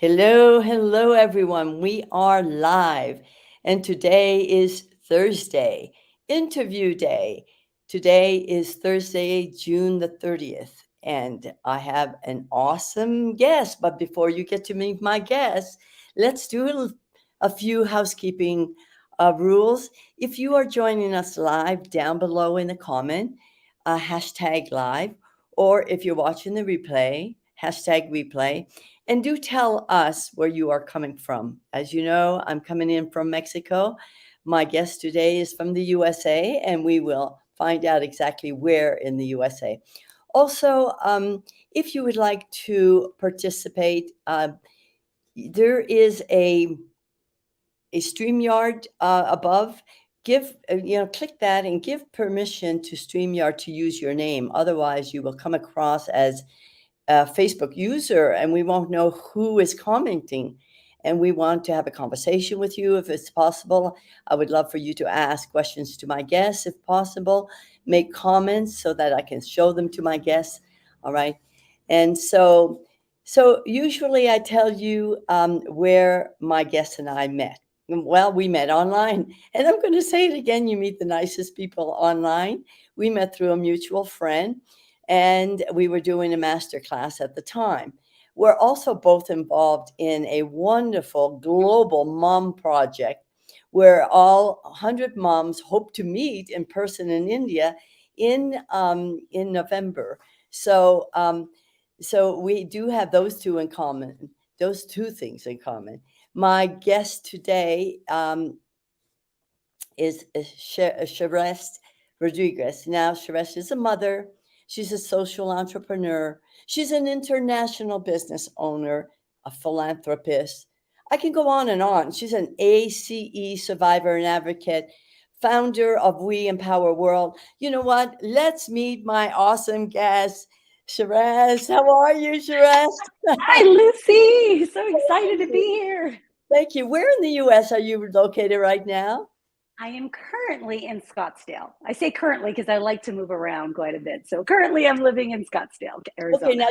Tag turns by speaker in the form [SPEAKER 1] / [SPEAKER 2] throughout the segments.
[SPEAKER 1] Hello, everyone. We are live, and today is Thursday, interview day. Today is Thursday, June the 30th, and I have an awesome guest. But before you get to meet my guest, let's do a few housekeeping rules. If you are joining us live, down below in the comment, hashtag live, or if you're watching the replay, hashtag replay. And do tell us where you are coming from. As you know, I'm coming in from Mexico. My guest today is from the USA, and we will find out exactly where in the USA. Also, if you would like to participate, there is a StreamYard above. Click that and give permission to StreamYard to use your name. Otherwise, you will come across as a Facebook user and we won't know who is commenting. And we want to have a conversation with you if it's possible. I would love for you to ask questions to my guests if possible, make comments so that I can show them to my guests. All right. And so usually I tell you where my guests and I met. Well, we met online. And I'm going to say it again, you meet the nicest people online. We met through a mutual friend and we were doing a master class at the time. We're also both involved in a wonderful global mom project where all 100 moms hope to meet in person in India in November. So so we do have those two in common, those two things in common. My guest today is Sherist Rodriguez. Now, Sherist is a mother. She's a social entrepreneur. She's an international business owner, a philanthropist. I can go on and on. She's an ACE survivor and advocate, founder of We Empower World. You know what? Let's meet my awesome guest, Sherist. How are you, Sherist?
[SPEAKER 2] Hi, Lucy. So excited to be here.
[SPEAKER 1] Thank you. Where in the U.S. are you located right now?
[SPEAKER 2] I am currently in Scottsdale. I say currently because I like to move around quite a bit. So currently I'm living in Scottsdale,
[SPEAKER 1] Okay,
[SPEAKER 2] Arizona.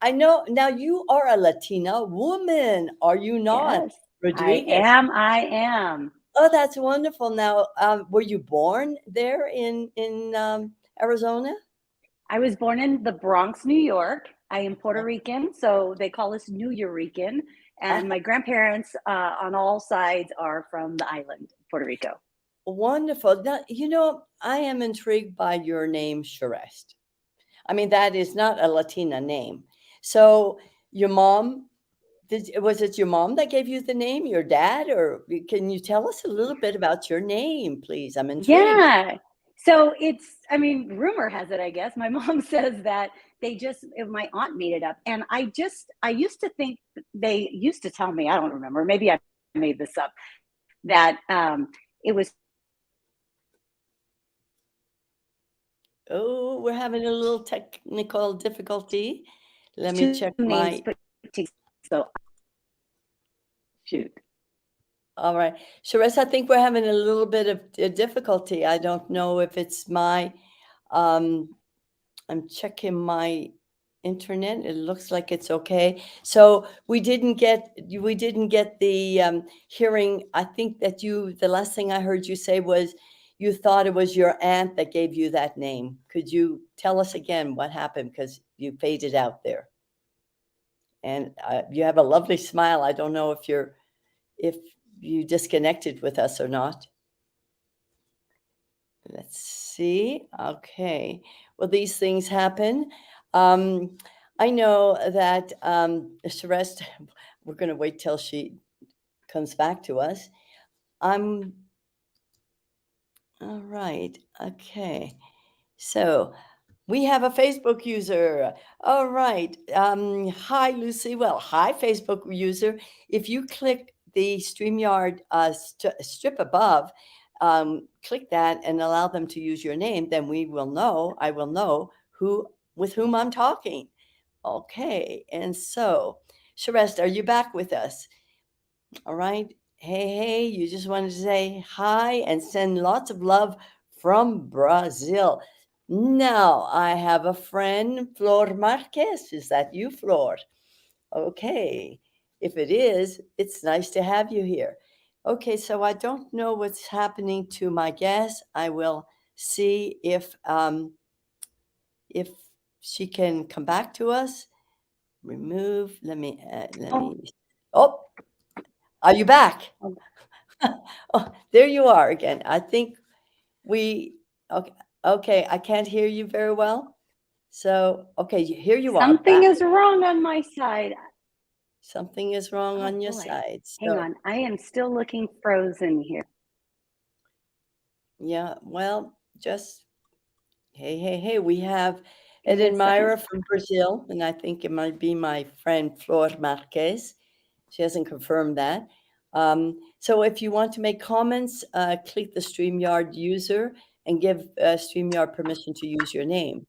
[SPEAKER 1] I know now you are a Latina woman, are you not,
[SPEAKER 2] Yes, I
[SPEAKER 1] Rodriguez?
[SPEAKER 2] am. I am.
[SPEAKER 1] Oh, that's wonderful. Now, were you born there in Arizona?
[SPEAKER 2] I was born in the Bronx, New York. I am Puerto Rican, so they call us New Yorican.
[SPEAKER 1] Ah,
[SPEAKER 2] And my grandparents on all sides are from the island, Puerto Rico.
[SPEAKER 1] wonderful. Now, I am intrigued by your name, Sherest. I mean, that is not a Latina name. So, your mom, was it your mom that gave you the name, your dad, or can you tell us a little bit about your name, please? I'm intrigued.
[SPEAKER 2] Yeah. So I mean, rumor has it, I guess. My mom says that my aunt made it up. And I used to think they used to tell me, I don't remember, maybe I made this up, that it was
[SPEAKER 1] Oh, we're having a little technical difficulty. Let me
[SPEAKER 2] two
[SPEAKER 1] check
[SPEAKER 2] names
[SPEAKER 1] my.
[SPEAKER 2] put together. So, shoot.
[SPEAKER 1] All right. Sheressa, I think we're having a little bit of difficulty. I don't know if it's um, I'm checking my internet. It looks like it's okay. So we didn't get the hearing. I think that the last thing I heard you say was you thought it was your aunt that gave you that name. Could you tell us again what happened? Because you faded out there. And you have a lovely smile. I don't know if you disconnected with us or not. Let's see. Okay. Well, these things happen. Um, I know that Celeste, we're going to wait till she comes back to us. I'm all right. Okay. So we have a Facebook user. All right. Hi, Lucy. Well, hi, Facebook user. If you click the StreamYard strip above, click that and allow them to use your name, then I will know with whom I'm talking. Okay. And so, Sherest, are you back with us? All right. Hey, you just wanted to say hi and send lots of love from Brazil. Now I have a friend, Flor Marquez. Is that you, Flor? Okay. If it is, it's nice to have you here. Okay, so I don't know what's happening to my guest. I will see if she can come back to us. Remove. Let
[SPEAKER 2] Oh,
[SPEAKER 1] me. Oh, are you back?
[SPEAKER 2] oh,
[SPEAKER 1] Oh, there you are again. I think we. Okay. Okay, I can't hear you very well. So, okay, here you are
[SPEAKER 2] something
[SPEAKER 1] back.
[SPEAKER 2] is wrong on my side.
[SPEAKER 1] Something is wrong
[SPEAKER 2] Oh
[SPEAKER 1] on your
[SPEAKER 2] boy.
[SPEAKER 1] side.
[SPEAKER 2] Hang
[SPEAKER 1] So,
[SPEAKER 2] on. I am still looking frozen here.
[SPEAKER 1] yeah, well, just hey, hey, hey, we have
[SPEAKER 2] Give
[SPEAKER 1] an
[SPEAKER 2] me a second.
[SPEAKER 1] admirer from Brazil, and I think it might be my friend Flor Marquez. She hasn't confirmed that. So if you want to make comments, click the StreamYard user and give StreamYard permission to use your name.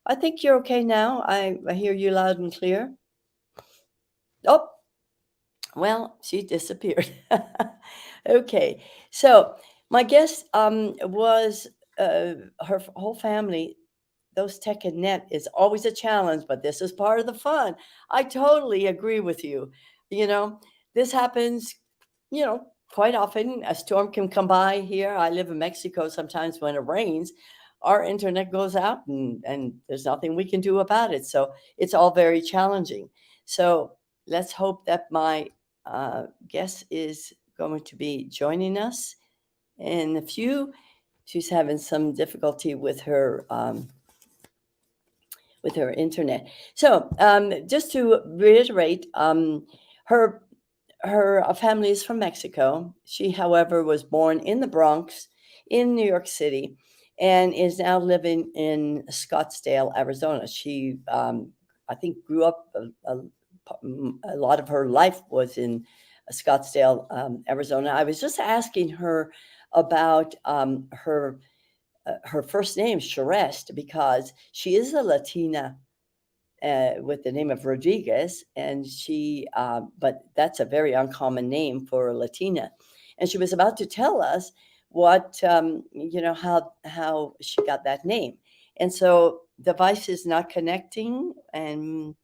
[SPEAKER 1] I think you're okay now. I hear you loud and clear. Oh, well, she disappeared. Okay, so my guest was her whole family. Those tech and net is always a challenge, but this is part of the fun. I totally agree with you. You know, this happens, you know, quite often. A storm can come by here. I live in Mexico. Sometimes when it rains, our internet goes out and there's nothing we can do about it. So it's all very challenging. So let's hope that my guest is going to be joining us in a few. She's having some difficulty with her internet. So just to reiterate, her her family is from Mexico. She, however, was born in the Bronx, in New York City, and is now living in Scottsdale, Arizona. She, I think, grew up a lot of her life was in Scottsdale, Arizona. I was just asking her about her first name, Sherist, because she is a Latina with the name of Rodriguez, and but that's a very uncommon name for a Latina. And she was about to tell us what, how she got that name. And so device is not connecting, and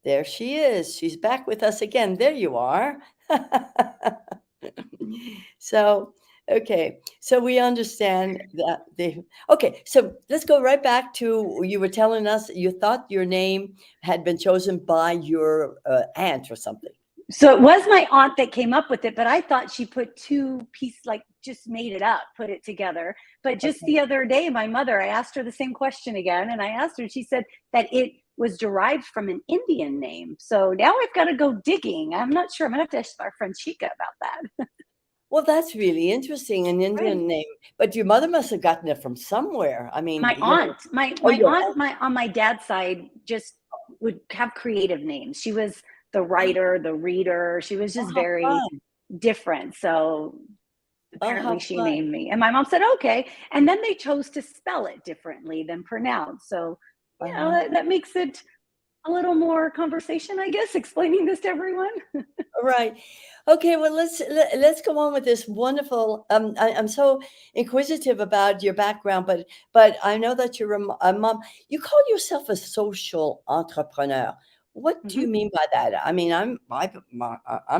[SPEAKER 1] there she is. She's back with us again. There you are. So, okay. So we understand that okay. So let's go right back to you were telling us you thought your name had been chosen by your aunt or something.
[SPEAKER 2] So it was my aunt that came up with it, but I thought she put two pieces, like just made it up, put it together. But just
[SPEAKER 1] Okay.
[SPEAKER 2] the other day, my mother, I asked her the same question again, and I asked her, and she said that it was derived from an Indian name. So now I've got to go digging. I'm not sure. I'm gonna have to ask our friend Chica about that.
[SPEAKER 1] Well, that's really interesting, an
[SPEAKER 2] Right.
[SPEAKER 1] Indian name. But your mother must have gotten it from somewhere. I mean,
[SPEAKER 2] My aunt, my
[SPEAKER 1] oh,
[SPEAKER 2] my
[SPEAKER 1] your
[SPEAKER 2] aunt,
[SPEAKER 1] aunt.
[SPEAKER 2] my on my dad's side just would have creative names. She was the writer, the reader. She was
[SPEAKER 1] Oh,
[SPEAKER 2] just
[SPEAKER 1] how
[SPEAKER 2] very
[SPEAKER 1] fun.
[SPEAKER 2] different. So
[SPEAKER 1] Oh, how
[SPEAKER 2] apparently she
[SPEAKER 1] fun.
[SPEAKER 2] named me. And my mom said, okay. And then they chose to spell it differently than pronounce. So,
[SPEAKER 1] Uh-huh.
[SPEAKER 2] that makes it a little more conversation, I guess, explaining this to everyone.
[SPEAKER 1] Right. Okay, well let's go on with this wonderful I'm so inquisitive about your background, but I know that you're a mom. You call yourself a social entrepreneur. What do you
[SPEAKER 2] Mhm.
[SPEAKER 1] mean by that? I mean, I'm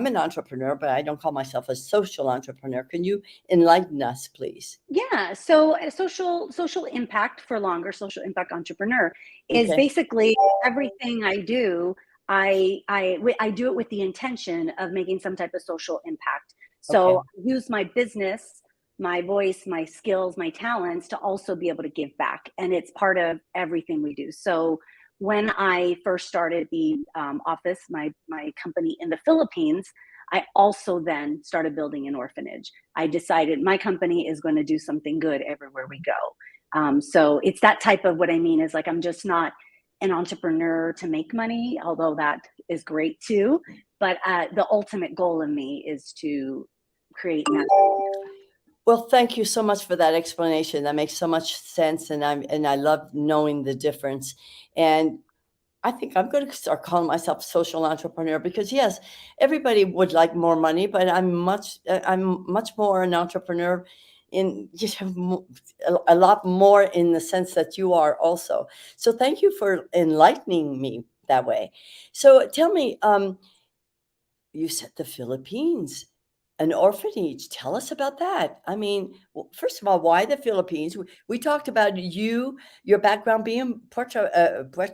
[SPEAKER 1] an entrepreneur, but I don't call myself a social entrepreneur. Can you enlighten us, please?
[SPEAKER 2] Yeah. So a social impact for longer, social impact entrepreneur is
[SPEAKER 1] Okay.
[SPEAKER 2] basically everything I do. I do it with the intention of making some type of social impact. So
[SPEAKER 1] Okay.
[SPEAKER 2] I use my business, my voice, my skills, my talents to also be able to give back, and it's part of everything we do. So when I first started the office, my company in the Philippines, I also then started building an orphanage. I decided my company is going to do something good everywhere we go. So it's that type of what I mean is like I'm just not an entrepreneur to make money, although that is great too. But the ultimate goal of me is to create magic.
[SPEAKER 1] Well, thank you so much for that explanation. That makes so much sense, and I love knowing the difference. And I think I'm going to start calling myself social entrepreneur because yes, everybody would like more money, but I'm much more an entrepreneur in a lot more in the sense that you are also. So thank you for enlightening me that way. So tell me, you said the Philippines, an orphanage. Tell us about that. I mean, first of all, why the Philippines? We talked about your background being Puerto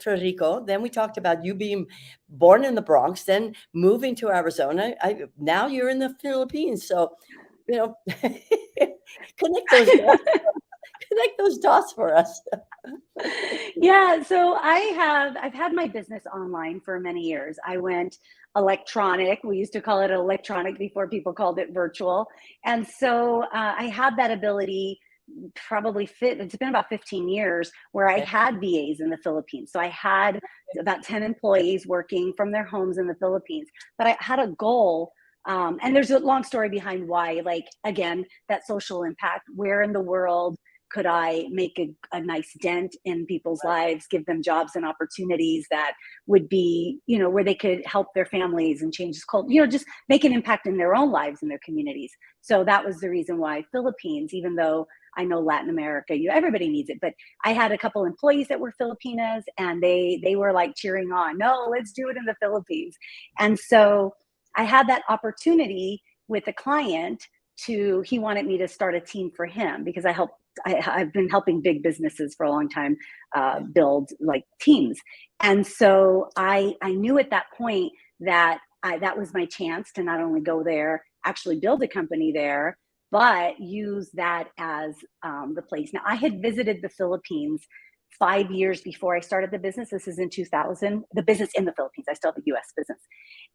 [SPEAKER 1] Rico. Then we talked about you being born in the Bronx, then moving to Arizona. Now you're in the Philippines. So, you know, connect those dots. Connect those dots for us.
[SPEAKER 2] Yeah, so I've had my business online for many years. I went electronic. We used to call it electronic before people called it virtual. And so I had that ability it's been about 15 years where I
[SPEAKER 1] Okay.
[SPEAKER 2] had VAs in the Philippines. So I had about 10 employees working from their homes in the Philippines. But I had a goal, and there's a long story behind why, like, again, that social impact. Where in the world could I make a nice dent in people's lives, give them jobs and opportunities that would be, where they could help their families and change this culture, just make an impact in their own lives and their communities. So that was the reason why Philippines, even though I know Latin America, everybody needs it, but I had a couple employees that were Filipinas, and they were like cheering on, no, let's do it in the Philippines. And so I had that opportunity with a client he wanted me to start a team for him because I've been helping big businesses for a long time build like teams. And so I knew at that point that that was my chance to not only go there, actually build a company there, but use that as the place. Now, I had visited the Philippines 5 years before I started the business. This is in 2000, the business in the Philippines. I still have a US business.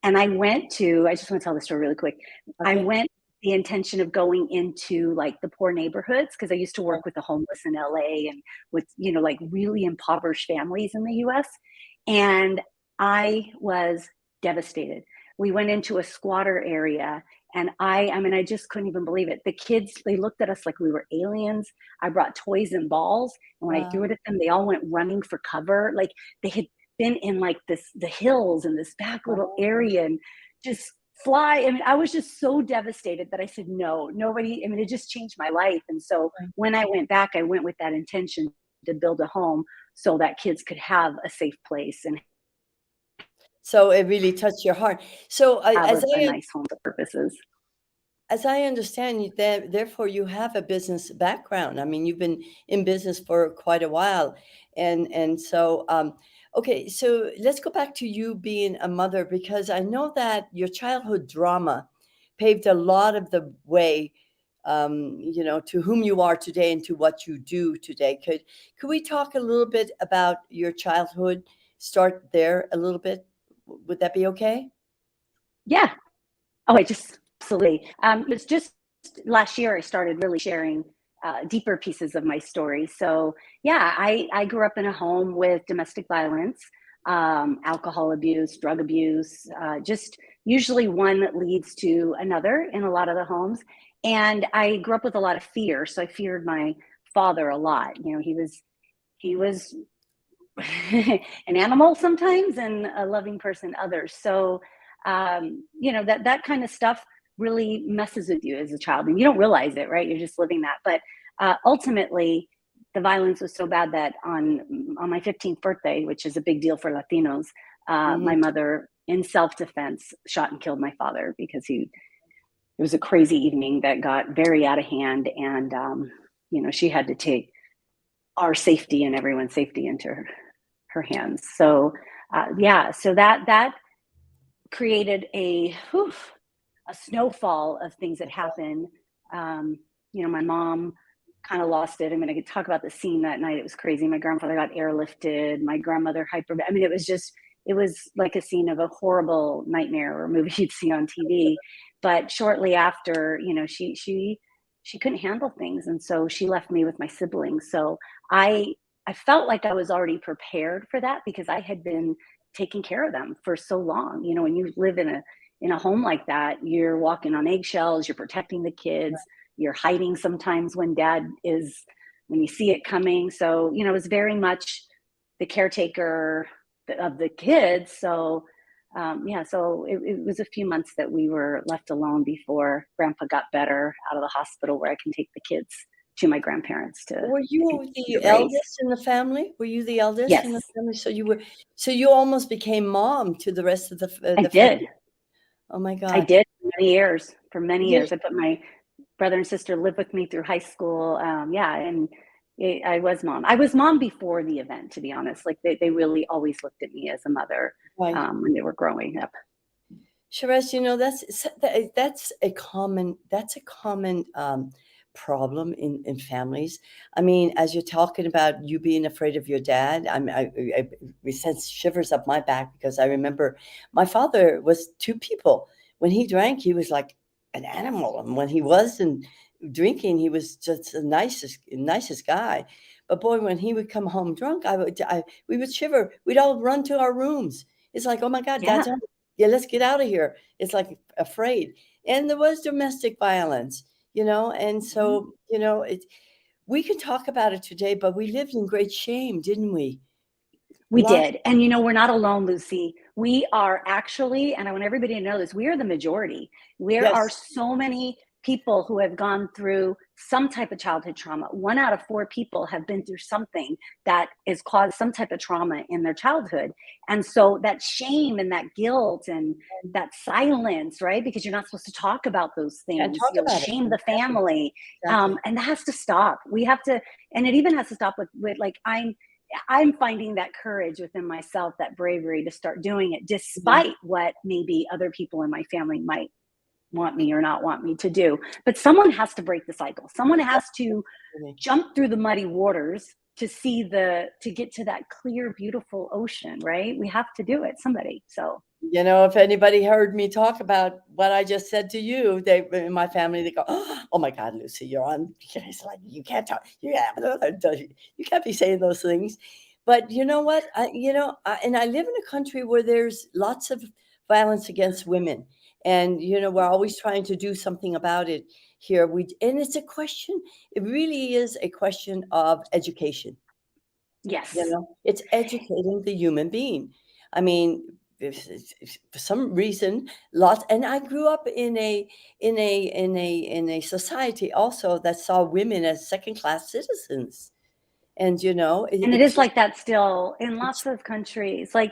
[SPEAKER 2] And I just want to tell the story really quick. I
[SPEAKER 1] Okay.
[SPEAKER 2] went the intention of going into like the poor neighborhoods because I used to work with the homeless in LA and with, like really impoverished families in the US. And I was devastated. We went into a squatter area, and I just couldn't even believe it. The kids, they looked at us like we were aliens. I brought toys and balls, and when I threw
[SPEAKER 1] Wow.
[SPEAKER 2] it at them, they all went running for cover. Like they had been in like the hills and this back little area and just fly. I mean, I was just so devastated that I said, no, nobody, it just changed my life. And so when I went back, I went with that intention to build a home so that kids could have a safe place and
[SPEAKER 1] So it really touched your heart. So
[SPEAKER 2] have a nice home for purposes.
[SPEAKER 1] as I understand, therefore you have a business background. I mean, you've been in business for quite a while, and so okay. So let's go back to you being a mother because I know that your childhood drama paved a lot of the way, to whom you are today and to what you do today. Could we talk a little bit about your childhood? Start there a little bit. Would that be okay?
[SPEAKER 2] Yeah. Oh, I just absolutely. It's just last year I started really sharing deeper pieces of my story. So yeah, I grew up in a home with domestic violence, alcohol abuse, drug abuse, just usually one that leads to another in a lot of the homes. And I grew up with a lot of fear. So I feared my father a lot. He was an animal sometimes and a loving person others. So that kind of stuff really messes with you as a child, and you don't realize it, right? You're just living that. But ultimately, the violence was so bad that on my 15th birthday, which is a big deal for Latinos,
[SPEAKER 1] Hmm.
[SPEAKER 2] my mother, in self-defense, shot and killed my father because it was a crazy evening that got very out of hand, and she had to take our safety and everyone's safety into her hands. So so that created a snowfall of things that happened. My mom kind of lost it. I mean, I could talk about the scene that night. It was crazy. My grandfather got airlifted. My grandmother I mean, it was like a scene of a horrible nightmare or movie you'd see on TV. But shortly after, she couldn't handle things, and so she left me with my siblings. So I I felt like I was already prepared for that because I had been taking care of them for so long. When you live in a home like that, you're walking on eggshells, you're protecting the kids, you're hiding sometimes when you see it coming. So, it was very much the caretaker of the kids. So, so it was a few months that we were left alone before Grandpa got better out of the hospital, where I can take the kids to my grandparents to
[SPEAKER 1] Were you
[SPEAKER 2] continue
[SPEAKER 1] the
[SPEAKER 2] to raise.
[SPEAKER 1] eldest in the family? Were you the eldest in the
[SPEAKER 2] Yes,
[SPEAKER 1] family? So you almost became mom to the rest of
[SPEAKER 2] I
[SPEAKER 1] the
[SPEAKER 2] did.
[SPEAKER 1] family. Oh my
[SPEAKER 2] I
[SPEAKER 1] God.
[SPEAKER 2] did for many years. For many
[SPEAKER 1] You,
[SPEAKER 2] years, I put my brother and sister lived with me through high school. Yeah, and I was mom. I was mom before the event, to be honest. Like they really always looked at me as a mother
[SPEAKER 1] right.
[SPEAKER 2] when they were growing up.
[SPEAKER 1] Sherest, that's a common problem in families. I mean, as you're talking about you being afraid of your dad, we sense shivers up my back because I remember my father was two people. When he drank, he was like an animal, and when he wasn't drinking, he was just the nicest guy. But boy, when he would come home drunk, we would shiver. We'd all run to our rooms. It's like, oh my God,
[SPEAKER 2] Yeah,
[SPEAKER 1] dad's home. Yeah, let's get out of here. It's like afraid. And there was domestic violence, and
[SPEAKER 2] mhm.
[SPEAKER 1] so, we can talk about it today, but we lived in great shame, didn't we?
[SPEAKER 2] We
[SPEAKER 1] Lots.
[SPEAKER 2] did. And we're not alone, Lucy. We are actually, and I want everybody to know this, we are the majority. There are
[SPEAKER 1] Yes,
[SPEAKER 2] so many people who have gone through some type of childhood trauma. 1 out of 4 people have been through something that has caused some type of trauma in their childhood. And so that shame and that guilt and that silence, right? Because you're not supposed to talk about those
[SPEAKER 1] can't
[SPEAKER 2] things.
[SPEAKER 1] talk
[SPEAKER 2] You'll
[SPEAKER 1] about it.
[SPEAKER 2] shame the
[SPEAKER 1] Exactly,
[SPEAKER 2] family.
[SPEAKER 1] exactly.
[SPEAKER 2] And that has to stop. We have to, and it even has to stop with like, I'm finding that courage within myself, that bravery to start doing it,
[SPEAKER 1] Mhm.
[SPEAKER 2] despite what maybe other people in my family might want me or not want me to do. But someone has to break the cycle. Someone has to
[SPEAKER 1] Absolutely.
[SPEAKER 2] jump through the muddy waters to get to that clear, beautiful ocean, right? We have to do it, somebody. So
[SPEAKER 1] If anybody heard me talk about what I just said to you, they in my family, they go, "Oh my God, Lucy, you're on." It's like you can't talk. You can't be saying those things. But you know what? And I live in a country where there's lots of violence against women, and we're always trying to do something about it here. And it's a question. It really is a question of education.
[SPEAKER 2] yes.
[SPEAKER 1] It's educating the human being. I mean, for some reason, lots. And I grew up in a society also that saw women as second class citizens, and
[SPEAKER 2] And it
[SPEAKER 1] it
[SPEAKER 2] is
[SPEAKER 1] just
[SPEAKER 2] like that still in
[SPEAKER 1] it's
[SPEAKER 2] lots of countries. Like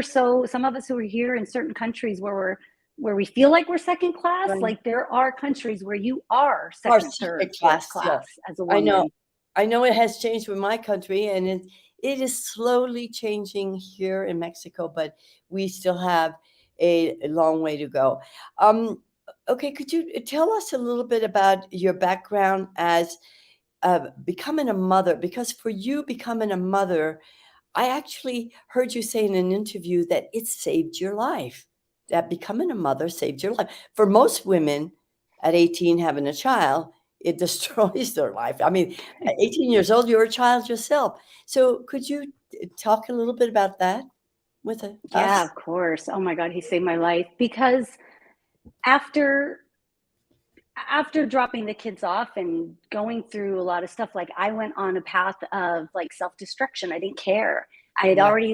[SPEAKER 2] some of us who are here in certain countries where we feel like we're second class,
[SPEAKER 1] right.
[SPEAKER 2] like there are countries where you are
[SPEAKER 1] Our
[SPEAKER 2] second, third,
[SPEAKER 1] second
[SPEAKER 2] fourth
[SPEAKER 1] class
[SPEAKER 2] class
[SPEAKER 1] still.
[SPEAKER 2] as a
[SPEAKER 1] I know.
[SPEAKER 2] woman.
[SPEAKER 1] I know it has changed with my country, and it is slowly changing here in Mexico, but we still have a long way to go. Um, okay, could you tell us a little bit about your background as becoming a mother? Because for you, becoming a mother, I actually heard you say in an interview that it saved your life, that becoming a mother saved your life. For most women at 18 having a child, it destroys their life. I mean, at 18 years old, you're a child yourself. So could you talk a little bit about that with
[SPEAKER 2] Yeah,
[SPEAKER 1] us?
[SPEAKER 2] of course. Oh my God, he saved my life because after after dropping the kids off and going through a lot of stuff, like I went on a path of like self-destruction. I didn't care. I had
[SPEAKER 1] Yeah,
[SPEAKER 2] already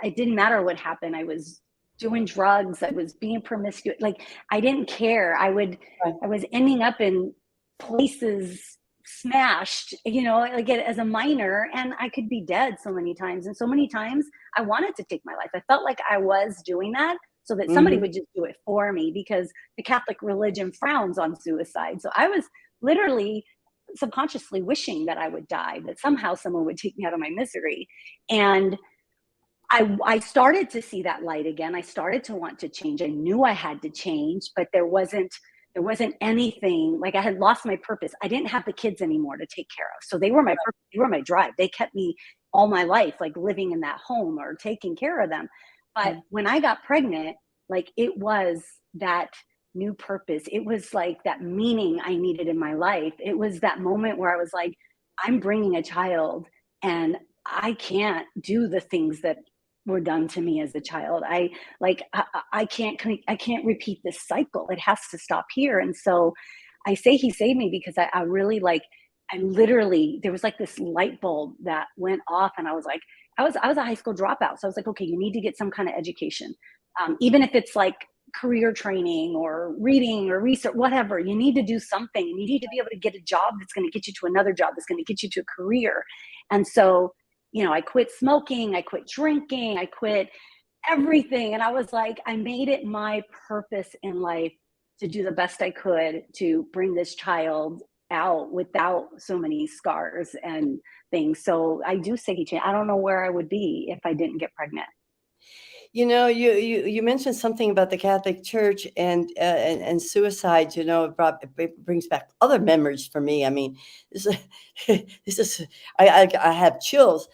[SPEAKER 2] it didn't matter what happened. I was doing drugs. I was being promiscuous. Like I didn't care.
[SPEAKER 1] right.
[SPEAKER 2] I was ending up in places smashed, like as a minor, and I could be dead so many times. And so many times I wanted to take my life. I felt like I was doing that so that somebody
[SPEAKER 1] Mhm.
[SPEAKER 2] would just do it for me because the Catholic religion frowns on suicide. So I was literally subconsciously wishing that I would die, that somehow someone would take me out of my misery. And I started to see that light again. I started to want to change. I knew I had to change, but there wasn't anything. Like I had lost my purpose. I didn't have the kids anymore to take care of. So they were my purpose, they were my drive. They kept me all my life like living in that home or taking care of them. But
[SPEAKER 1] Right.
[SPEAKER 2] when I got pregnant, like it was that new purpose. It was like that meaning I needed in my life. It was that moment where I was like, I'm bringing a child and I can't do the things that were done to me as a child. I can't repeat this cycle. It has to stop here. And so I say he saved me because I really I literally there was like this light bulb that went off, and I was like, I was a high school dropout. So I was like, okay, you need to get some kind of education. Even if it's like career training or reading or research, whatever, you need to do something. And you need to be able to get a job that's going to get you to another job, that's going to get you to a career. And so I quit smoking, I quit drinking, I quit everything. And I was like, I made it my purpose in life to do the best I could to bring this child out without so many scars and things. So I do say he changed. I don't know where I would be if I didn't get pregnant.
[SPEAKER 1] You mentioned something about the Catholic Church and suicide. It brings back other memories for me. I mean, this is, this is I have chills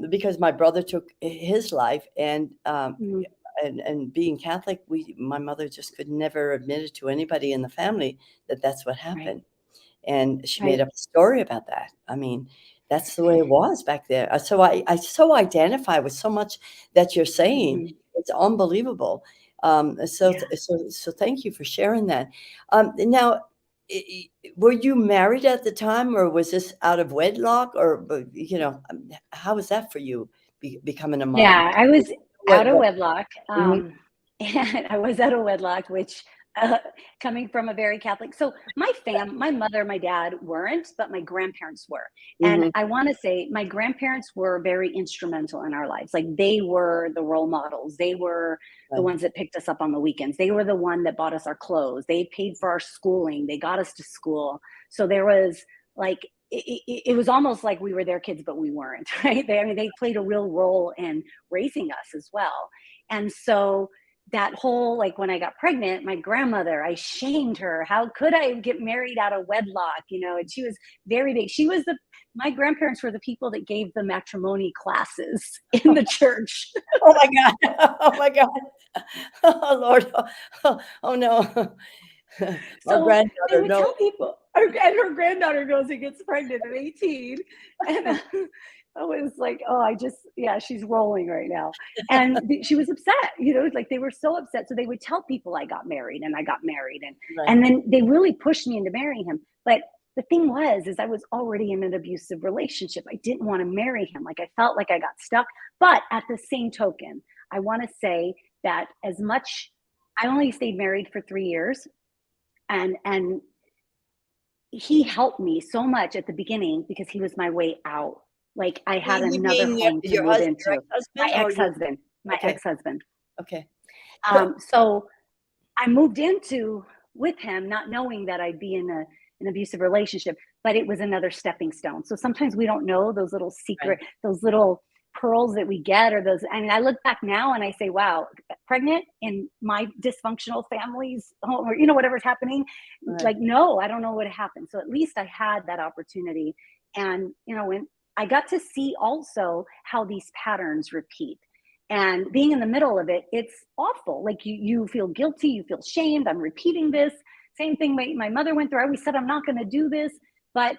[SPEAKER 1] because my brother took his life,
[SPEAKER 2] Mhm.
[SPEAKER 1] and being Catholic, my mother just could never admit it to anybody in the family that that's what
[SPEAKER 2] Right,
[SPEAKER 1] happened. And she made
[SPEAKER 2] right.
[SPEAKER 1] up a story about that. I mean, that's the way it was back there. So I so identify with so much that you're saying.
[SPEAKER 2] Mhm.
[SPEAKER 1] It's unbelievable.
[SPEAKER 2] Yeah.
[SPEAKER 1] So thank you for sharing that. Now, were you married at the time, or was this out of wedlock, or how was that for you, becoming a mom?
[SPEAKER 2] Yeah, I was out of
[SPEAKER 1] What?
[SPEAKER 2] wedlock.
[SPEAKER 1] Mhm,
[SPEAKER 2] And I was out of wedlock, which uh, coming from a very Catholic. So my mother, my dad weren't, but my grandparents were. And
[SPEAKER 1] mhm,
[SPEAKER 2] I want to say my grandparents were very instrumental in our lives. Like they were the role models. They were the
[SPEAKER 1] right,
[SPEAKER 2] ones that picked us up on the weekends. They were the one that bought us our clothes. They paid for our schooling. They got us to school. So there was like it was almost like we were their kids, but we weren't, right? I mean, they played a real role in raising us as well. And so that whole, like when I got pregnant, my grandmother, I shamed her. How could I get married out of wedlock? And she was very big. My grandparents were the people that gave the matrimony classes in the church.
[SPEAKER 1] oh my god, oh my god. Oh Lord, oh no. Our
[SPEAKER 2] So they
[SPEAKER 1] granddaughter,
[SPEAKER 2] would
[SPEAKER 1] no.
[SPEAKER 2] tell people, and her granddaughter goes and gets pregnant at 18. And I was like, oh, yeah, she's rolling right now. And she was upset, like they were so upset. So they would tell people I got married and I got married.
[SPEAKER 1] Right,
[SPEAKER 2] And then they really pushed me into marrying him. But the thing is I was already in an abusive relationship. I didn't want to marry him. Like I felt like I got stuck. But at the same token, I want to say that as much, I only stayed married for 3 years, and he helped me so much at the beginning because he was my way out. Like I had
[SPEAKER 1] you
[SPEAKER 2] another
[SPEAKER 1] mean
[SPEAKER 2] home to move
[SPEAKER 1] your
[SPEAKER 2] into. My
[SPEAKER 1] ex-husband, or you
[SPEAKER 2] ex-husband, my
[SPEAKER 1] okay,
[SPEAKER 2] ex-husband.
[SPEAKER 1] okay. But
[SPEAKER 2] So I moved into with him, not knowing that I'd be in an abusive relationship, but it was another stepping stone. So sometimes we don't know those little
[SPEAKER 1] right,
[SPEAKER 2] secret, those little pearls that we get, or those. I mean, I look back now and I say, wow, pregnant in my dysfunctional family's home, or whatever's happening.
[SPEAKER 1] right.
[SPEAKER 2] Like, no, I don't know what happened. So at least I had that opportunity, and when I got to see also how these patterns repeat. And being in the middle of it, it's awful. Like you feel guilty, you feel shamed. I'm repeating this same thing my mother went through. I always said I'm not going to do this, but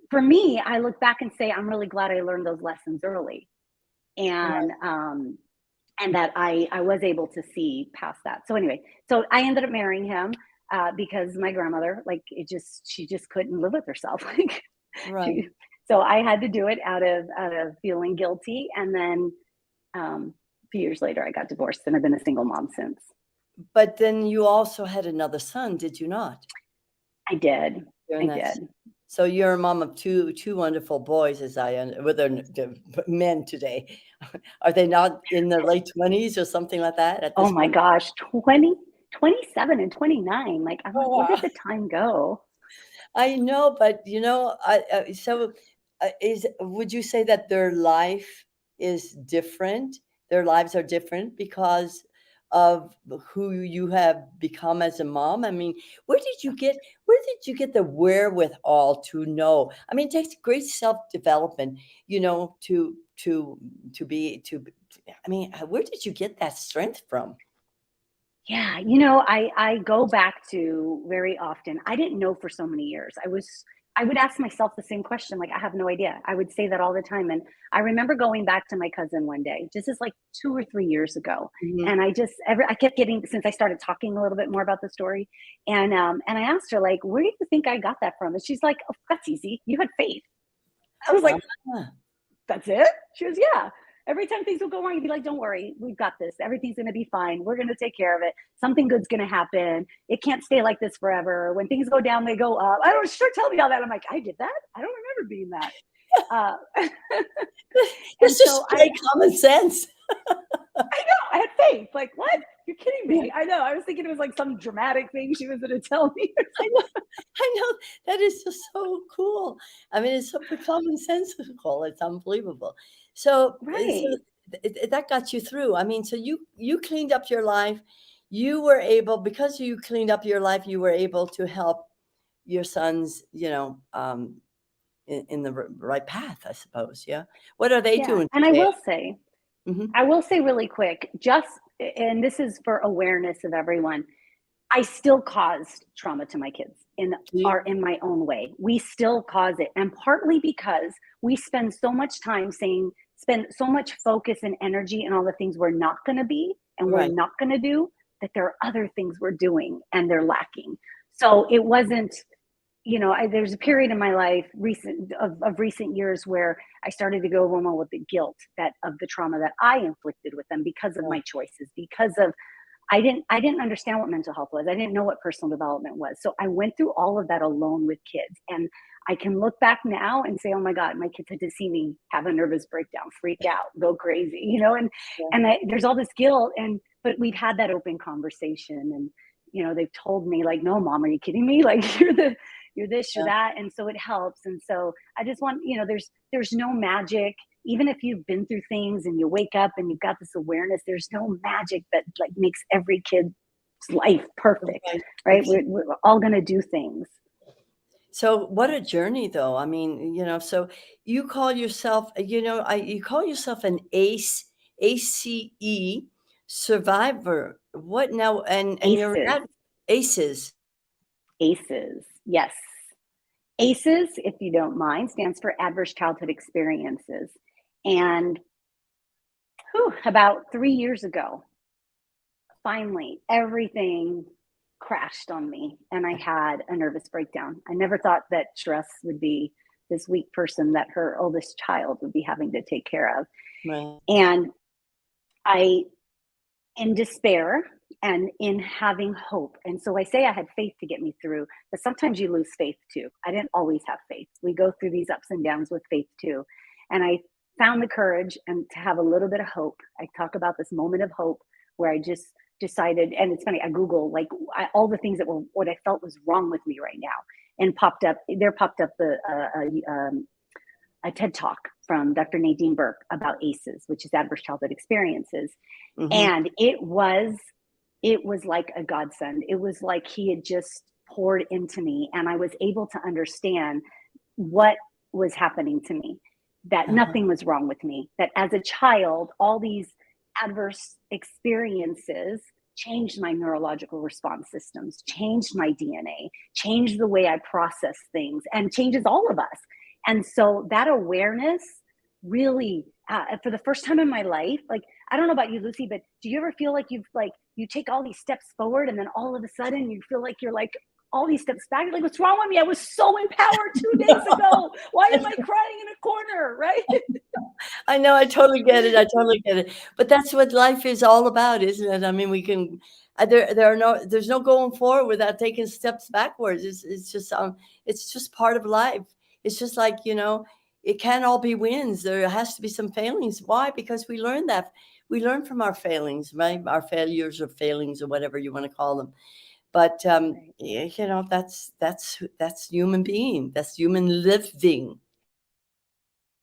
[SPEAKER 2] for me, I look back and say I'm really glad I learned those lessons early, and that I was able to see past that. So anyway, so I ended up marrying him because my grandmother, like she just couldn't live with herself. Like,
[SPEAKER 1] Right.
[SPEAKER 2] so I had to do it out of feeling guilty, and then a few years later, I got divorced, and I've been a single mom since.
[SPEAKER 1] But then you also had another son, did you not?
[SPEAKER 2] I did.
[SPEAKER 1] During
[SPEAKER 2] I
[SPEAKER 1] that s
[SPEAKER 2] did.
[SPEAKER 1] So you're a mom of two wonderful boys, as I well, they're men today. Are they not in their late 20s or something like that at
[SPEAKER 2] Oh
[SPEAKER 1] this
[SPEAKER 2] my
[SPEAKER 1] point?
[SPEAKER 2] gosh, 27 and 29. Like, I'm
[SPEAKER 1] Oh,
[SPEAKER 2] like, where
[SPEAKER 1] wow.
[SPEAKER 2] did the time go?
[SPEAKER 1] I know, but, is would you say that their life is different? Their lives are different because of who you have become as a mom? I mean, where did you get the wherewithal to know? I mean, it takes great self-development, to be to I mean, where did you get that strength from?
[SPEAKER 2] Yeah, I go back to very often. I didn't know for so many years. I would ask myself the same question, like I have no idea. I would say that all the time. And I remember going back to my cousin one day, just as like 2 or 3 years ago.
[SPEAKER 1] Mhm.
[SPEAKER 2] And I kept getting, since I started talking a little bit more about the story. And I asked her, like, where do you think I got that from? And she's like, oh, that's easy. You had faith. I was like,
[SPEAKER 1] Ah,
[SPEAKER 2] that's it? She goes, yeah. Every time things will go wrong, you'd be like, don't worry, we've got this. Everything's going to be fine. We're going to take care of it. Something good's going to happen. It can't stay like this forever. When things go down, they go up. I don't sure tell me all that. I'm like, I did that. I don't remember being that. Uh, and
[SPEAKER 1] That's
[SPEAKER 2] so
[SPEAKER 1] just straight common sense.
[SPEAKER 2] I know, I had faith. Like, what? You're kidding me. I know. I was thinking it was like some dramatic thing she was going to tell me.
[SPEAKER 1] I know, I know. That is just so cool. I mean, it's so commonsensical. It's unbelievable. So,
[SPEAKER 2] Right.
[SPEAKER 1] that got you through. I mean, so you cleaned up your life. You were able, because you cleaned up your life, you were able to help your sons, in the right path, I suppose. Yeah. What are they
[SPEAKER 2] Yeah.
[SPEAKER 1] doing
[SPEAKER 2] And
[SPEAKER 1] today? Hmm.
[SPEAKER 2] I will say really quick, and this is for awareness of everyone, I still caused trauma to my kids in my own way. We still cause it. And partly because we spend so much focus and energy and all the things we're not going to be and we're
[SPEAKER 1] Right.
[SPEAKER 2] not going to do, that there are other things we're doing and they're lacking. So it wasn't, there's a period in my life of recent years where I started to go overwhelmed with the guilt of the trauma that I inflicted with them because of my choices, because of I didn't understand what mental health was. I didn't know what personal development was. So I went through all of that alone with kids. And I can look back now and say, oh my God, my kids had to see me have a nervous breakdown, freak out, go crazy,
[SPEAKER 1] Yeah.
[SPEAKER 2] there's all this guilt. But we've had that open conversation, and they've told me like, no, mom, are you kidding me? Like you're this, you're
[SPEAKER 1] Yeah.
[SPEAKER 2] that. And so it helps. And so I just want, there's no magic. Even if you've been through things and you wake up and you've got this awareness, there's no magic that like makes every kid's life perfect,
[SPEAKER 1] Right.
[SPEAKER 2] right? We're all going to do things.
[SPEAKER 1] So what a journey though. I mean, so you call yourself, you call yourself an ACE survivor. What now? And you're
[SPEAKER 2] ACEs.
[SPEAKER 1] at ACEs.
[SPEAKER 2] ACEs. Yes. ACEs, if you don't mind, stands for adverse childhood experiences. And about 3 years ago, finally, everything crashed on me and I had a nervous breakdown. I never thought that stress would be this weak person that her oldest child would be having to take care of.
[SPEAKER 1] Right.
[SPEAKER 2] And I, in despair and in having hope. And so I say I had faith to get me through, but sometimes you lose faith too. I didn't always have faith. We go through these ups and downs with faith too. And I found the courage and to have a little bit of hope. I talk about this moment of hope where I just decided, and it's funny, I Google like all the things that were what I felt was wrong with me right now, and popped up a TED talk from Dr. Nadine Burke about ACEs, which is adverse childhood experiences.
[SPEAKER 1] Hmm.
[SPEAKER 2] And it was like a godsend. It was like he had just poured into me, and I was able to understand what was happening to me, that
[SPEAKER 1] Uh-huh.
[SPEAKER 2] nothing was wrong with me, that as a child, all these adverse experiences changed my neurological response systems, changed my DNA, changed the way I process things, and changes all of us. And so that awareness really, for the first time in my life, like, I don't know about you, Lucy, but do you ever feel like you take all these steps forward and then all of a sudden you feel like you're like all these steps back? You're like, what's wrong with me? I was so empowered 2 days ago. Why am I crying in a corner? Right?
[SPEAKER 1] I know, I totally get it, I totally get it. But that's what life is all about, isn't it? I mean, we can there's no going forward without taking steps backwards. It's just part of life. It's just like, it can't all be wins. There has to be some failings. Why? Because we learn from our failings, right? Our failures or failings or whatever you want to call them. But
[SPEAKER 2] Right.
[SPEAKER 1] that's human being. That's human living.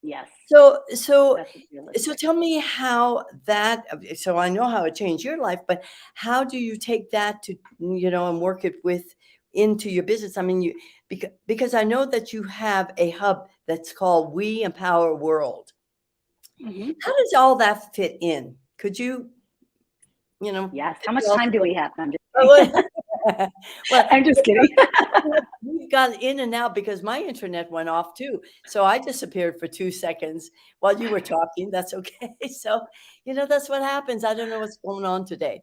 [SPEAKER 2] Yes,
[SPEAKER 1] So so
[SPEAKER 2] that's what's
[SPEAKER 1] so
[SPEAKER 2] realistic.
[SPEAKER 1] tell me how that so I know how it changed your life, but how do you take that to, and work it into your business? I mean, because I know that you have a hub that's called We Empower World.
[SPEAKER 2] Hmm.
[SPEAKER 1] How does all that fit in? Could you,
[SPEAKER 2] Yes. How
[SPEAKER 1] maybe
[SPEAKER 2] much time do
[SPEAKER 1] also
[SPEAKER 2] we have? No, I'm just
[SPEAKER 1] oh,
[SPEAKER 2] kidding.
[SPEAKER 1] well,
[SPEAKER 2] I'm just kidding.
[SPEAKER 1] we've gone in and out because my internet went off too. So I disappeared for 2 seconds while you were talking. That's okay. So, that's what happens. I don't know what's going on today.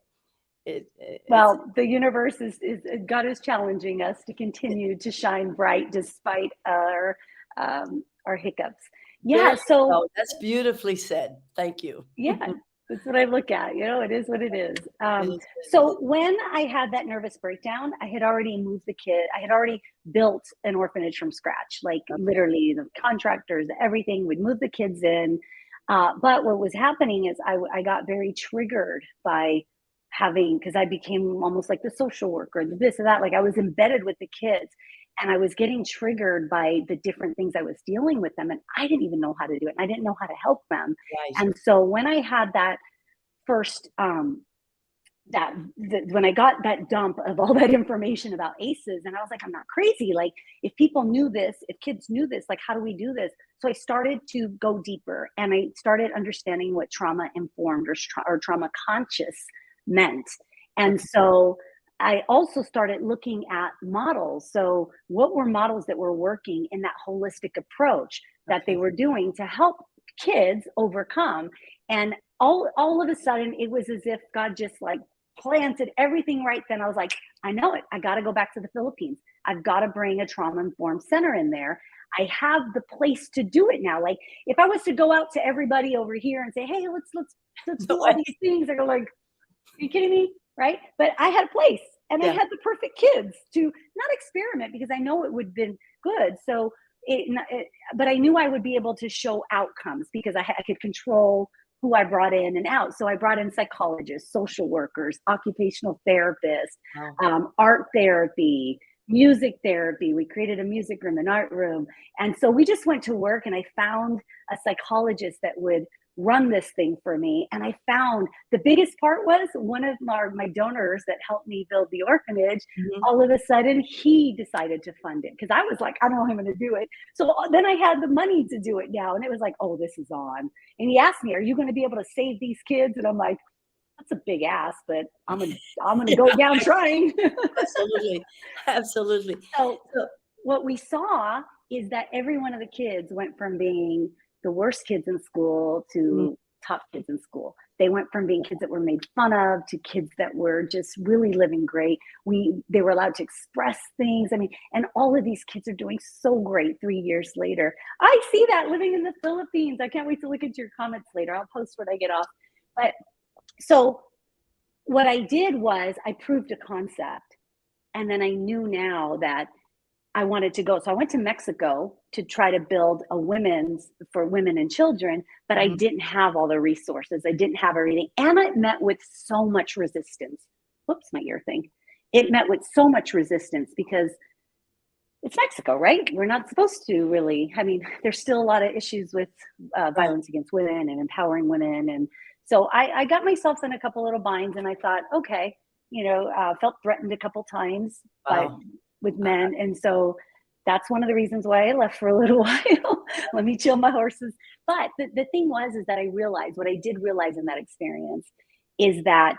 [SPEAKER 1] It's
[SPEAKER 2] Well, the universe is God is challenging us to continue to shine bright despite our hiccups.
[SPEAKER 1] there
[SPEAKER 2] Yeah.
[SPEAKER 1] you
[SPEAKER 2] So
[SPEAKER 1] go. That's beautifully said. Thank you.
[SPEAKER 2] yeah, that's what I look at. It is what it is.
[SPEAKER 1] It is what it
[SPEAKER 2] So
[SPEAKER 1] is.
[SPEAKER 2] when I had that nervous breakdown, I had already moved the kid. I had already built an orphanage from scratch, like
[SPEAKER 1] Okay.
[SPEAKER 2] literally the contractors, everything. We'd move the kids in. But what was happening is I got very triggered by having, because I became almost like the social worker, this or that. Like I was embedded with the kids, and I was getting triggered by the different things I was dealing with them. And I didn't even know how to do it. And I didn't know how to help them.
[SPEAKER 1] Right.
[SPEAKER 2] And so when I had that first, when I got that dump of all that information about ACEs, and I was like, I'm not crazy. Like, if people knew this, if kids knew this, like, how do we do this? So I started to go deeper, and I started understanding what trauma informed or trauma conscious meant. And
[SPEAKER 1] Okay.
[SPEAKER 2] so I also started looking at models. So, what were models that were working in that holistic approach that they
[SPEAKER 1] Okay.
[SPEAKER 2] were doing to help kids overcome? And all of a sudden, it was as if God just like planted everything right then. I was like, I know it. I got to go back to the Philippines. I've got to bring a trauma informed center in there. I have the place to do it now. Like, if I was to go out to everybody over here and say, "Hey, let's
[SPEAKER 1] No
[SPEAKER 2] do all
[SPEAKER 1] way.
[SPEAKER 2] these things," they're like, "Are you kidding me?" Right? But I had a place, and I
[SPEAKER 1] Yeah.
[SPEAKER 2] had the perfect kids to not experiment, because I know it would have been good. So but I knew I would be able to show outcomes because I could control who I brought in and out. So I brought in psychologists, social workers, occupational therapists,
[SPEAKER 1] Wow.
[SPEAKER 2] art therapy, music therapy. We created a music room, an art room. And so we just went to work, and I found a psychologist that would run this thing for me. And I found the biggest part was one of my donors that helped me build the orphanage.
[SPEAKER 1] Mhm.
[SPEAKER 2] All of a sudden, he decided to fund it, because I was like, I don't know how I'm going to do it. So then I had the money to do it now. And it was like, oh, this is on. And he asked me, are you going to be able to save these kids? And I'm like, that's a big ask, but I'm gonna go
[SPEAKER 1] Yeah,
[SPEAKER 2] down trying.
[SPEAKER 1] absolutely. Absolutely.
[SPEAKER 2] So
[SPEAKER 1] So
[SPEAKER 2] what we saw is that every one of the kids went from being the worst kids in school
[SPEAKER 1] mm,
[SPEAKER 2] to top kids in school. They went from being kids that were made fun of to kids that were just really living great. They were allowed to express things. I mean, and all of these kids are doing so great 3 years later. I see that living in the Philippines. I can't wait to look at your comments later. I'll post when I get off. But so what I did was I proved a concept, and then I knew now that I wanted to go. So I went to Mexico to try to build a women's for women and children, but I
[SPEAKER 1] mhm.
[SPEAKER 2] didn't have all the resources. I didn't have everything. And it met with so much resistance. Whoops, my ear thing. It met with so much resistance because it's Mexico, right? We're not supposed to really. I mean, there's still a lot of issues with
[SPEAKER 1] Right.
[SPEAKER 2] violence against women and empowering women. And so I got myself in a couple little binds, and I thought, okay, felt threatened a couple times by
[SPEAKER 1] Wow.
[SPEAKER 2] with men. And so that's one of the reasons why I left for a little while. Let me chill my horses. But the thing is that I realized what I did realize in that experience is that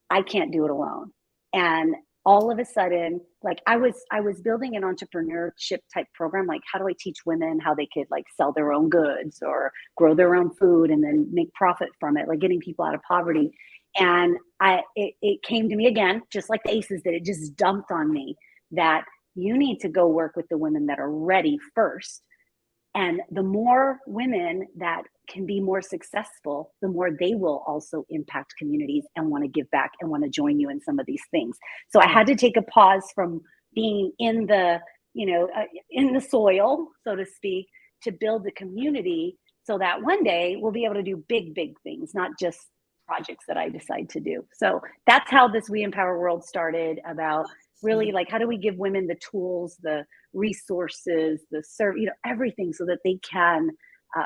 [SPEAKER 2] I can't do it alone. And all of a sudden, like I was building an entrepreneurship type program. Like, how do I teach women how they could like sell their own goods or grow their own food and then make profit from it, like getting people out of poverty. And it came to me again, just like the ACEs, that it just dumped on me that you need to go work with the women that are ready first. And the more women that can be more successful, the more they will also impact communities and want to give back and want to join you in some of these things. So I
[SPEAKER 1] Wow.
[SPEAKER 2] had to take a pause from being in the soil, so to speak, to build the community so that one day we'll be able to do big, big things, not just projects that I decide to do. So that's how this We Empower World started, about really like, how do we give women the tools, the resources, everything, so that they can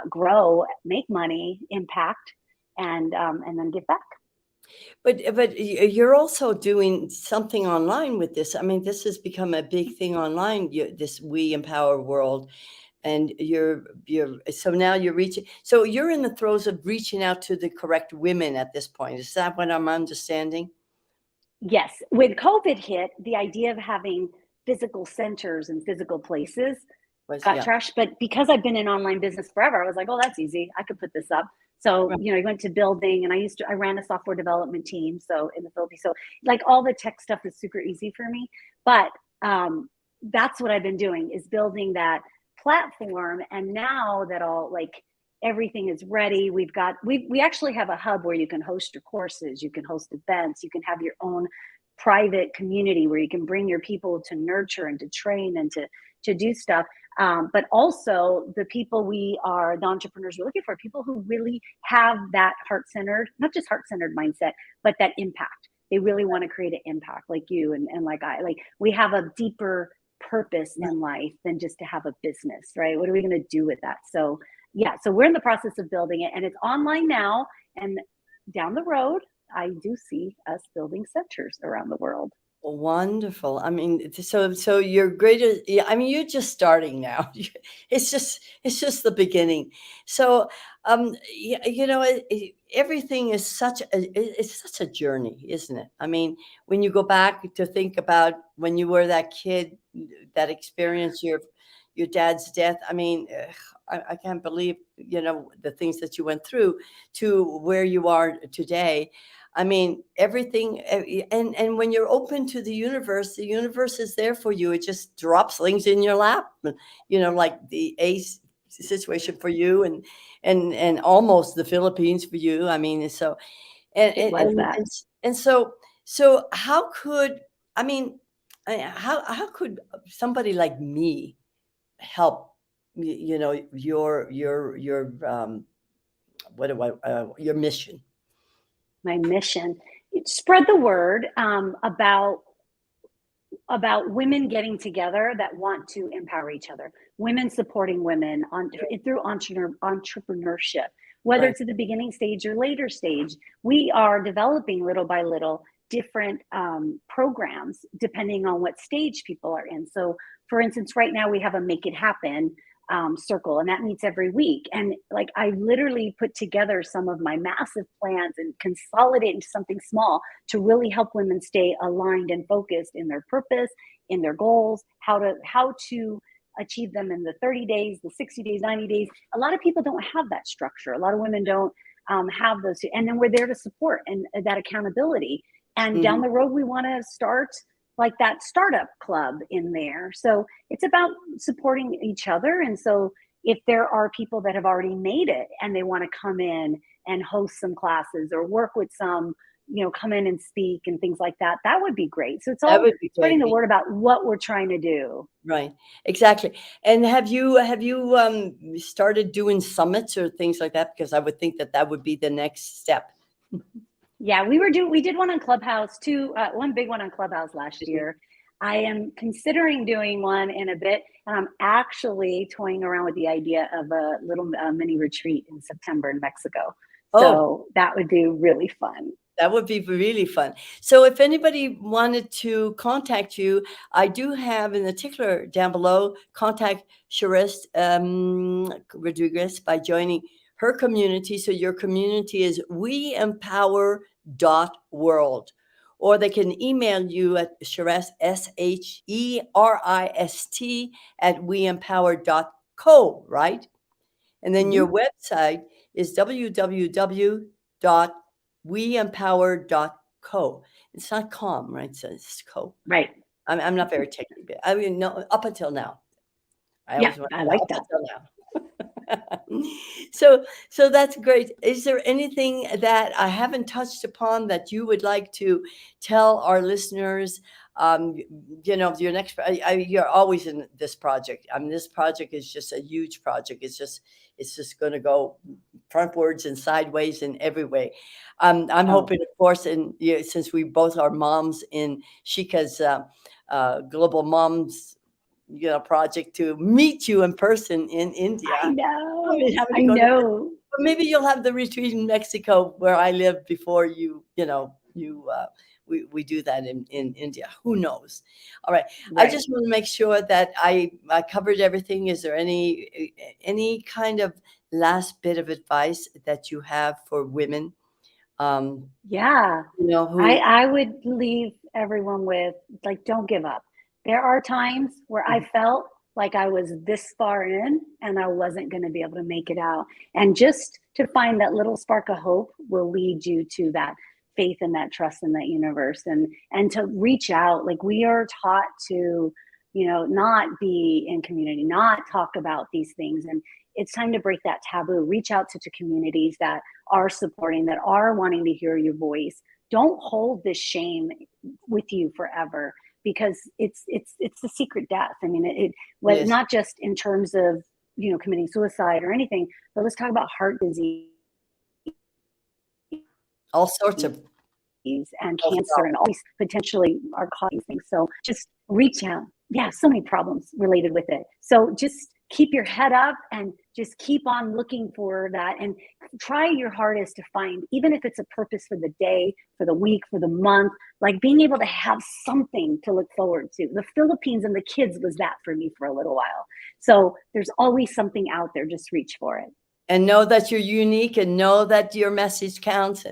[SPEAKER 2] grow, make money, impact, and then give back.
[SPEAKER 1] But you're also doing something online with this. I mean, this has become a big thing online, this We Empower World, and you're so now you're reaching so you're in the throes of reaching out to the correct women at this point. Is that what I'm understanding?
[SPEAKER 2] Yes, when COVID hit, the idea of having physical centers and physical places
[SPEAKER 1] Was
[SPEAKER 2] got
[SPEAKER 1] yeah.
[SPEAKER 2] trashed. But because I've been in online business forever, I was like, oh, that's easy. I could put this up. So,
[SPEAKER 1] Right.
[SPEAKER 2] I went to building, and I ran a software development team. So in the Philippines, so like all the tech stuff is super easy for me. But that's what I've been doing, is building that platform. And now that all like everything is ready, we actually have a hub where you can host your courses, you can host events, you can have your own private community where you can bring your people to nurture and to train and to do stuff. But also the people the entrepreneurs we're looking for, people who really have that heart-centered, not just heart-centered mindset, but that impact. They really want to create an impact, like you and like I. Like, we have a deeper purpose in life than just to have a business, right? What are we going to do with that? So yeah, so we're in the process of building it, and it's online now. And down the road, I do see us building centers around the world.
[SPEAKER 1] Wonderful. I mean, so you're greater. Yeah, I mean, you're just starting now. It's just the beginning. So, everything is it's such a journey, isn't it? I mean, when you go back to think about when you were that kid, that experience your dad's death. I mean, I can't believe the things that you went through to where you are today. I mean, everything, and when you're open to the universe is there for you. It just drops things in your lap, like the ACE situation for you, and almost the Philippines for you. I mean, so and
[SPEAKER 2] It
[SPEAKER 1] and
[SPEAKER 2] was
[SPEAKER 1] and,
[SPEAKER 2] that.
[SPEAKER 1] and, and so how could I mean, how could somebody like me help? Your what do I your mission?
[SPEAKER 2] My mission: spread the word about women getting together that want to empower each other, women supporting women through entrepreneurship, whether
[SPEAKER 1] Right.
[SPEAKER 2] it's at the beginning stage or later stage. We are developing little by little different programs depending on what stage people are in. So, for instance, right now we have a Make It Happen circle, and that meets every week. And like, I literally put together some of my massive plans and consolidate into something small to really help women stay aligned and focused in their purpose, in their goals, how to achieve them in the 30 days, the 60 days, 90 days. A lot of people don't have that structure. A lot of women don't have those. And then we're there to support and that accountability. And down
[SPEAKER 1] Mhm.
[SPEAKER 2] the road, we want to start like that startup club in there. So it's about supporting each other. And so if there are people that have already made it and they want to come in and host some classes or work with some, come in and speak and things like that, that would be great. So it's
[SPEAKER 1] That
[SPEAKER 2] all
[SPEAKER 1] would be
[SPEAKER 2] spreading
[SPEAKER 1] great.
[SPEAKER 2] the word about what we're trying to do.
[SPEAKER 1] Right. Exactly. And have you started doing summits or things like that? Because I would think that that would be the next step.
[SPEAKER 2] Yeah, we did one on Clubhouse too, one big one on Clubhouse last year. I am considering doing one in a bit, and I'm actually toying around with the idea of a little mini retreat in September in Mexico.
[SPEAKER 1] Oh,
[SPEAKER 2] So that would be really fun.
[SPEAKER 1] that would be really fun. So if anybody wanted to contact you, I do have in the tickler down below, contact Sherist Rodriguez by joining her community. So your community is weempower.world. Or they can email you at Sherist, Sherist, at weempower.co, right? And then
[SPEAKER 2] Hmm.
[SPEAKER 1] your website is www.weempower.co. It's not com, right? So it's co.
[SPEAKER 2] Right.
[SPEAKER 1] I'm not very techy, but I mean, no, up until now. I
[SPEAKER 2] Yeah,
[SPEAKER 1] always want
[SPEAKER 2] I
[SPEAKER 1] to
[SPEAKER 2] like
[SPEAKER 1] up
[SPEAKER 2] that.
[SPEAKER 1] until now. So that's great. Is there anything that I haven't touched upon that you would like to tell our listeners? Um, your next, you're always in this project. I mean, this project is just a huge project. It's just going to go frontwards and sideways in every way. I'm
[SPEAKER 2] Oh,
[SPEAKER 1] hoping, of course, and since we both are moms in Shika's Global Moms project, to meet you in person in
[SPEAKER 2] I
[SPEAKER 1] India. I
[SPEAKER 2] know.
[SPEAKER 1] mean, having
[SPEAKER 2] I
[SPEAKER 1] to go to
[SPEAKER 2] know.
[SPEAKER 1] but maybe you'll have the retreat in Mexico where I live before we do that in India. Who knows? All right. I
[SPEAKER 2] Right.
[SPEAKER 1] just want to make sure that I covered everything. Is there any kind of last bit of advice that you have for women? Um,
[SPEAKER 2] Yeah. I
[SPEAKER 1] who
[SPEAKER 2] I would leave everyone with, like, don't give up. There are times where I felt like I was this far in and I wasn't going to be able to make it out. And just to find that little spark of hope will lead you to that faith and that trust in that universe, and to reach out. Like, we are taught to, not be in community, not talk about these things. And it's time to break that taboo. Reach out to communities that are supporting, that are wanting to hear your voice. don't hold this shame with you forever, because it's the secret death. I mean, it well,
[SPEAKER 1] Yes.
[SPEAKER 2] not just in terms of, committing suicide or anything, but let's talk about heart disease
[SPEAKER 1] All sorts of
[SPEAKER 2] and
[SPEAKER 1] health
[SPEAKER 2] cancer and all
[SPEAKER 1] problems.
[SPEAKER 2] these potentially are causing things. So just reach out. Yeah, so many problems related with it. So just keep your head up and just keep on looking for that, and try your hardest to find, even if it's a purpose for the day, for the week, for the month, like being able to have something to look forward to. The Philippines and the kids was that for me for a little while. So there's always something out there. Just reach for it.
[SPEAKER 1] And know that you're unique, and know that your message counts.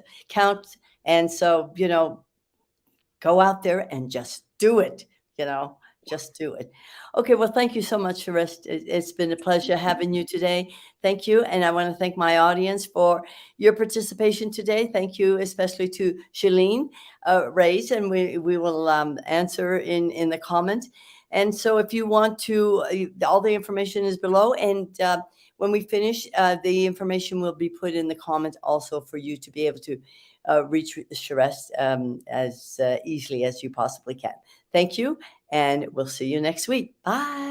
[SPEAKER 1] And so, go out there and just do it, you know, just do it. Okay, well, thank you so much, Sherist. It's been a pleasure having you today. Thank you. And I want to thank my audience for your participation today. Thank you, especially to Shalene Reyes, and we will answer in the comments. And so if you want to, all the information is below. And when we finish, the information will be put in the comments also for you to be able to reach Sherist as easily as you possibly can. Thank you, and we'll see you next week. Bye.